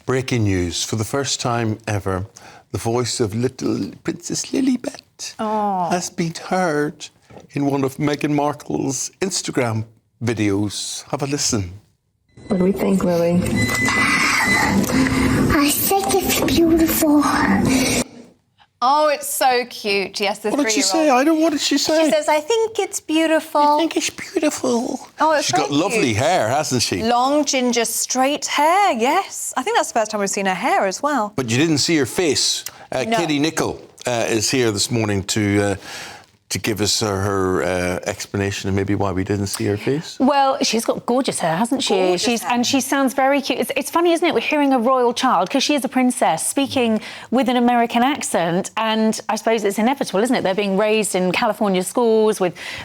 Breaking news. For the first time ever, the voice of little Princess Lilibet has been heard in one of Meghan Markle's Instagram videos. Have a listen. What do we think, Lily? I think it's beautiful. Oh, it's so cute. Yes, the 3-year-old. What did she say? What did she say? She says, I think it's beautiful. I think it's beautiful. Oh, it's She's got lovely hair, hasn't she? Long, ginger, straight hair, yes. I think that's the first time we've seen her hair as well. But you didn't see her face. No. Katie Nicholl is here this morning to give us her explanation and maybe why we didn't see her face. Well, she's got gorgeous hair, hasn't she? And she sounds very cute. It's funny, isn't it? We're hearing a royal child, because she is a princess, speaking with an American accent, and I suppose it's inevitable, isn't it? They're being raised in California schools,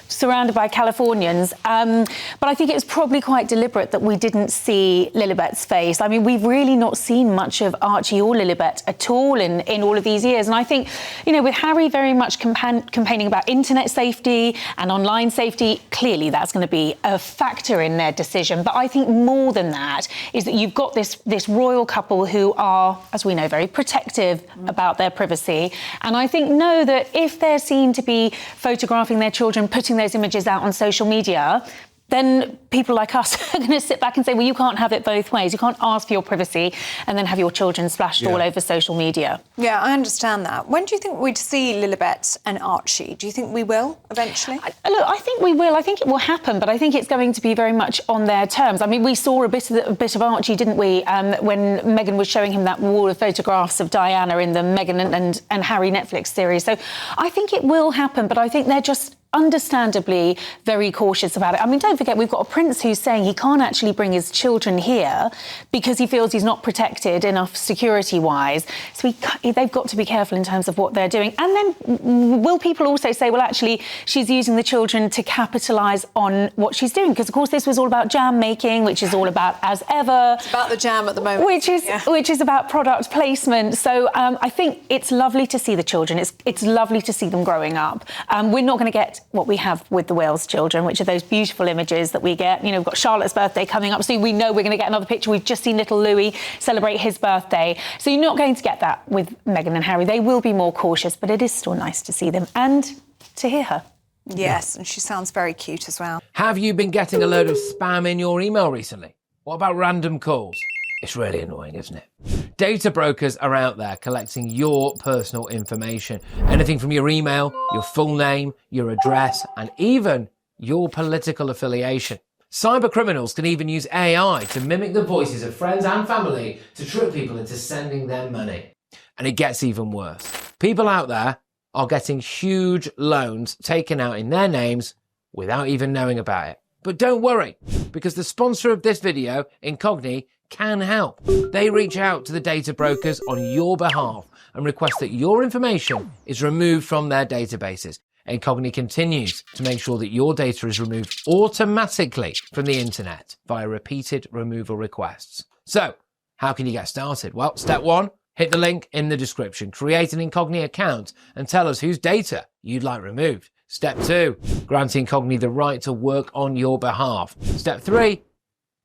surrounded by Californians. But I think it was probably quite deliberate that we didn't see Lilibet's face. I mean, we've really not seen much of Archie or Lilibet at all in all of these years. And I think, with Harry very much campaigning about internet safety and online safety, clearly that's going to be a factor in their decision. But I think more than that is that you've got this royal couple who are, as we know, very protective about their privacy. And I think know that if they're seen to be photographing their children, putting those images out on social media, then people like us are going to sit back and say, well, you can't have it both ways. You can't ask for your privacy and then have your children splashed all over social media. Yeah, I understand that. When do you think we'd see Lilibet and Archie? Do you think we will eventually? Look, I think we will. I think it will happen, but I think it's going to be very much on their terms. I mean, we saw a bit of Archie, didn't we, when Meghan was showing him that wall of photographs of Diana in the Meghan and Harry Netflix series. So I think it will happen, but I think they're just understandably very cautious about it. I mean, don't forget, we've got a prince who's saying he can't actually bring his children here because he feels he's not protected enough security-wise. So they've got to be careful in terms of what they're doing. And then will people also say, well, actually, she's using the children to capitalise on what she's doing? Because, of course, this was all about jam making, which is all about as ever. It's about the jam at the moment. Which is about product placement. So I think it's lovely to see the children. It's lovely to see them growing up. We're not going to get what we have with the Wales children, which are those beautiful images that we get. We've got Charlotte's birthday coming up, so we know we're going to get another picture. We've just seen little Louis celebrate his birthday. So you're not going to get that with Meghan and Harry. They will be more cautious, but it is still nice to see them and to hear her. Yes, and she sounds very cute as well. Have you been getting a load of spam in your email recently? What about random calls? It's really annoying, isn't it? Data brokers are out there collecting your personal information. Anything from your email, your full name, your address, and even your political affiliation. Cyber criminals can even use AI to mimic the voices of friends and family to trick people into sending them money. And it gets even worse. People out there are getting huge loans taken out in their names without even knowing about it. But don't worry, because the sponsor of this video, Incogni, can help. They reach out to the data brokers on your behalf and request that your information is removed from their databases. Incogni continues to make sure that your data is removed automatically from the internet via repeated removal requests. So, how can you get started? Well, step 1, hit the link in the description. Create an Incogni account and tell us whose data you'd like removed. Step 2, grant Incogni the right to work on your behalf. Step 3,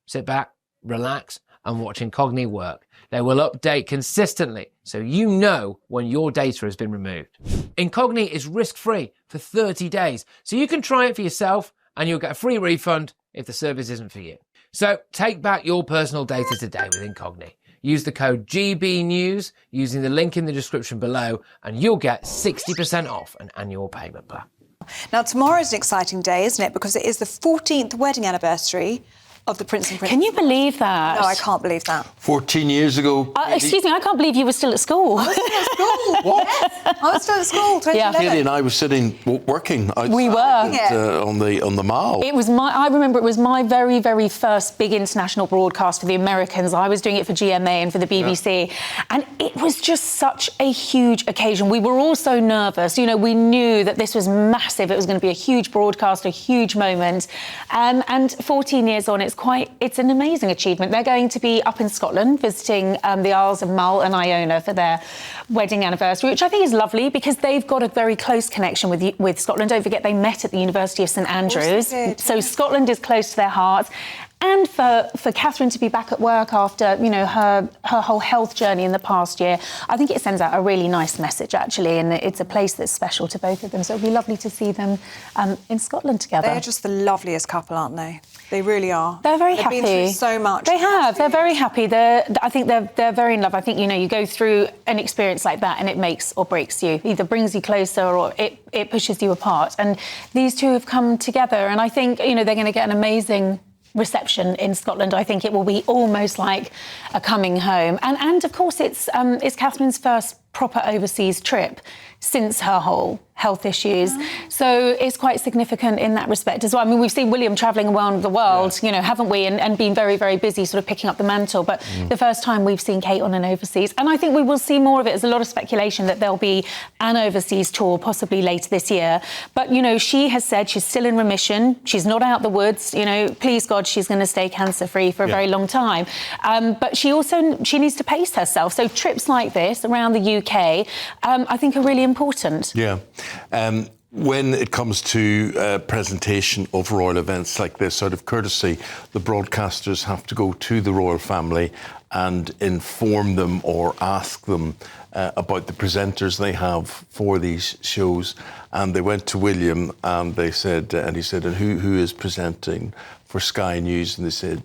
sit back, relax, and watch Incogni work. They will update consistently so you know when your data has been removed. Incogni is risk-free for 30 days, so you can try it for yourself and you'll get a free refund if the service isn't for you. So take back your personal data today with Incogni. Use the code GBNews using the link in the description below and you'll get 60% off an annual payment plan. Now, tomorrow's an exciting day, isn't it? Because it is the 14th wedding anniversary of the Prince and Princess. Can you believe that? No, I can't believe that. 14 years ago. Excuse me, I can't believe you were still at school. I was still at school. What? Yes, I was still at school, 2011. Katie and I were sitting working outside We were. on the Mall. I remember it was my very, very first big international broadcast for the Americans. I was doing it for GMA and for the BBC. And it was just such a huge occasion. We were all so nervous. We knew that this was massive. It was going to be a huge broadcast, a huge moment. And 14 years on, it's an amazing achievement. They're going to be up in Scotland visiting the Isles of Mull and Iona for their wedding anniversary, which I think is lovely because they've got a very close connection with Scotland. Don't forget, they met at the University of St Andrews. So Scotland is close to their hearts. and for Catherine to be back at work after, you know, her whole health journey in the past year, I think it sends out a really nice message, actually, and it's a place that's special to both of them. So it'll be lovely to see them in Scotland together. They're just the loveliest couple, aren't they? They really are. They're very happy. They've been through so much. They have. They're very happy. I think they're very in love. I think, you know, you go through an experience like that and it makes or breaks you. Either brings you closer or it pushes you apart. And these two have come together, and I think, you know, they're going to get an amazing reception in Scotland. I think it will be almost like a coming home. And of course, it's Catherine's first proper overseas trip since her whole health issues. So it's quite significant in that respect as well. I mean, we've seen William travelling around the world, you know, haven't we? And been very, very busy sort of picking up the mantle. But the first time we've seen Kate on an overseas. And I think we will see more of it. There's a lot of speculation that there'll be an overseas tour possibly later this year. But, you know, she has said she's still in remission. She's not out the woods. You know, please God, she's going to stay cancer-free for a very long time. But she needs to pace herself. So trips like this around the UK, I think are really important. Yeah. When it comes to presentation of royal events like this, out of courtesy, the broadcasters have to go to the royal family and inform them or ask them about the presenters they have for these shows. And they went to William and they said, and he said, and who is presenting for Sky News? And they said,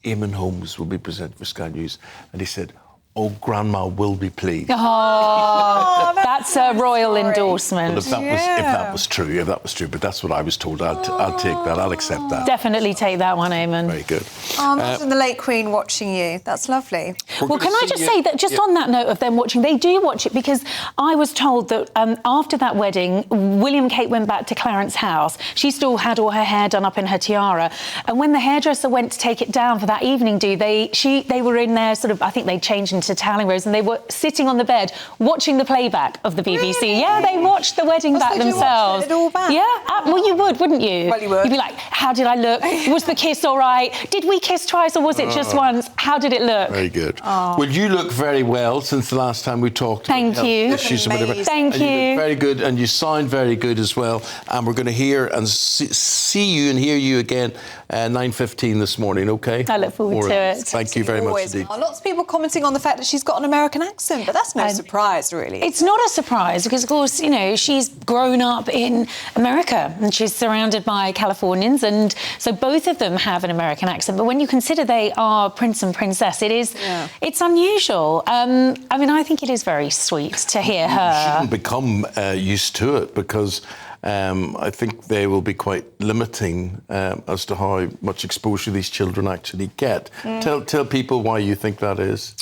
Eamon Holmes will be presenting for Sky News. And he said, oh, Grandma will be pleased. Oh, that's a royal endorsement. Well, if that was true, but that's what I was told. I'll take that. I'll accept that. Definitely take that one, Eamon. Very good. Imagine the late Queen watching you. That's lovely. Well, can I just say that just on that note of them watching, they do watch it, because I was told that after that wedding, William and Kate went back to Clarence's house. She still had all her hair done up in her tiara. And when the hairdresser went to take it down for that evening do, they were in there sort of, I think they'd changed into toweling robes, and they were sitting on the bed watching the playback of the BBC. Really? Yeah, they watched the wedding back themselves. Watch it all back? Yeah, well, you would, wouldn't you? Well, you would. You'd be like, how did I look? Was the kiss all right? Did we kiss twice or was it just once? How did it look? Very good. Well, you look very well since the last time we talked. Thank you. Issues and whatever. Thank you. You look very good, and you sound very good as well. And we're going to hear and see you and hear you again 9:15 this morning, OK? I look forward to it. Thank you very much indeed. Lots of people commenting on the fact that she's got an American accent, but that's no surprise, really. It's not a surprise because, of course, you know, she's grown up in America and she's surrounded by Californians, and so both of them have an American accent. But when you consider they are prince and princess, it's unusual. I mean, I think it is very sweet to hear her. You shouldn't become used to it, because I think they will be quite limiting as to how much exposure these children actually get. Tell people why you think that is.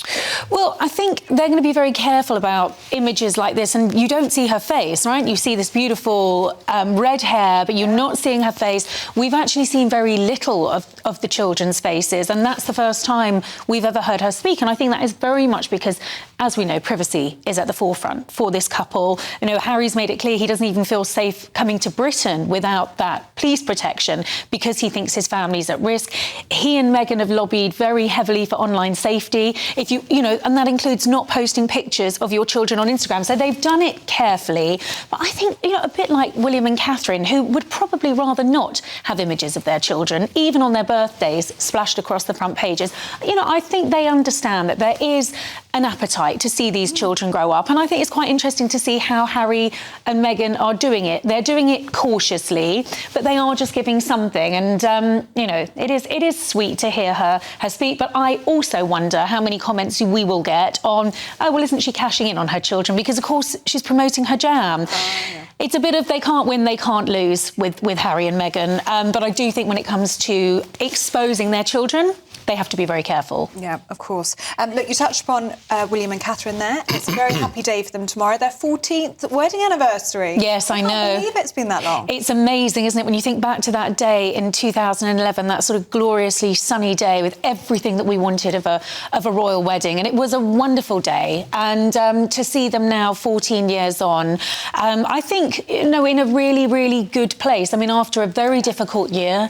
Well, I think they're going to be very careful about images like this, and you don't see her face, right? You see this beautiful red hair, but you're not seeing her face. We've actually seen very little of the children's faces, and that's the first time we've ever heard her speak. And I think that is very much because, as we know, privacy is at the forefront for this couple. You know, Harry's made it clear he doesn't even feel safe coming to Britain without that police protection because he thinks his family's at risk. He and Meghan have lobbied very heavily for online safety. If you know, and that includes not posting pictures of your children on Instagram. So they've done it carefully. But I think, you know, a bit like William and Catherine, who would probably rather not have images of their children, even on their birthdays, splashed across the front pages. You know, I think they understand that there is an appetite to see these children grow up. And I think it's quite interesting to see how Harry and Meghan are doing it. They're doing it cautiously, but they are just giving something. And, you know, it is sweet to hear her speak. But I also wonder how many comments we will get on, oh, well, isn't she cashing in on her children? Because, of course, she's promoting her jam. Yeah. It's a bit of they can't win, they can't lose with Harry and Meghan. But I do think when it comes to exposing their children, they have to be very careful. Yeah, of course. Look, you touched upon William and Catherine there. It's a very happy day for them tomorrow. Their 14th wedding anniversary. Yes, I know. I can't believe it's been that long. It's amazing, isn't it, when you think back to that day in 2011, that sort of gloriously sunny day with everything that we wanted of a royal wedding. And it was a wonderful day. And to see them now 14 years on, I think, you know, in a really, really good place. I mean, after a very difficult year,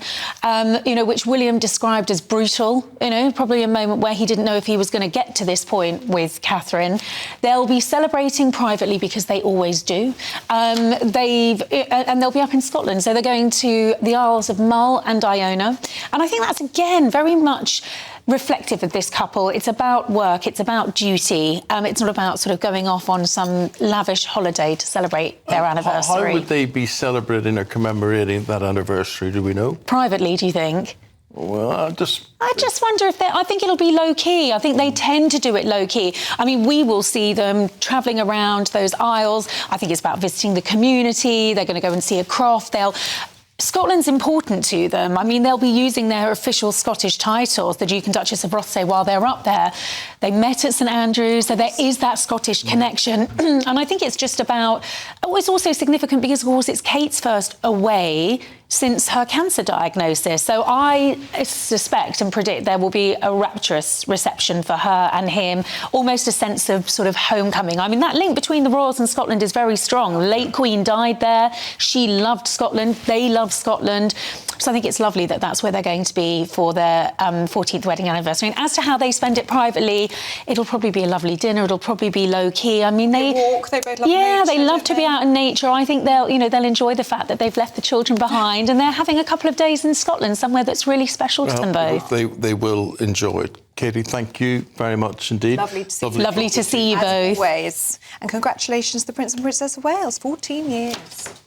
you know, which William described as brutal, struggle, probably a moment where he didn't know if he was going to get to this point with Catherine. They'll be celebrating privately because they always do. And they'll be up in Scotland. So they're going to the Isles of Mull and Iona. And I think that's, again, very much reflective of this couple. It's about work, it's about duty. It's not about sort of going off on some lavish holiday to celebrate their anniversary. How would they be celebrating or commemorating that anniversary, do we know? Privately, do you think? Well, I just wonder if I think it'll be low-key. I think they tend to do it low-key. I mean, we will see them travelling around those isles. I think it's about visiting the community. They're going to go and see a croft. Scotland's important to them. I mean, they'll be using their official Scottish titles, the Duke and Duchess of Rothesay, while they're up there. They met at St Andrews, so there is that Scottish connection. And I think it's just about... it's also significant because, of course, it's Kate's first away since her cancer diagnosis. So I suspect and predict there will be a rapturous reception for her and him, almost a sense of sort of homecoming. I mean, that link between the royals and Scotland is very strong. Late Queen died there. She loved Scotland. They loved Scotland. So I think it's lovely that that's where they're going to be for their 14th wedding anniversary. And as to how they spend it privately, it'll probably be a lovely dinner. It'll probably be low-key. I mean, they walk. They both love nature. Yeah, they love to be out in nature. I think they'll enjoy the fact that they've left the children behind and they're having a couple of days in Scotland, somewhere that's really special to them both. They will enjoy it. Katie, thank you very much indeed. Lovely to see you. Lovely to see you both. As always. And congratulations to the Prince and Princess of Wales, 14 years.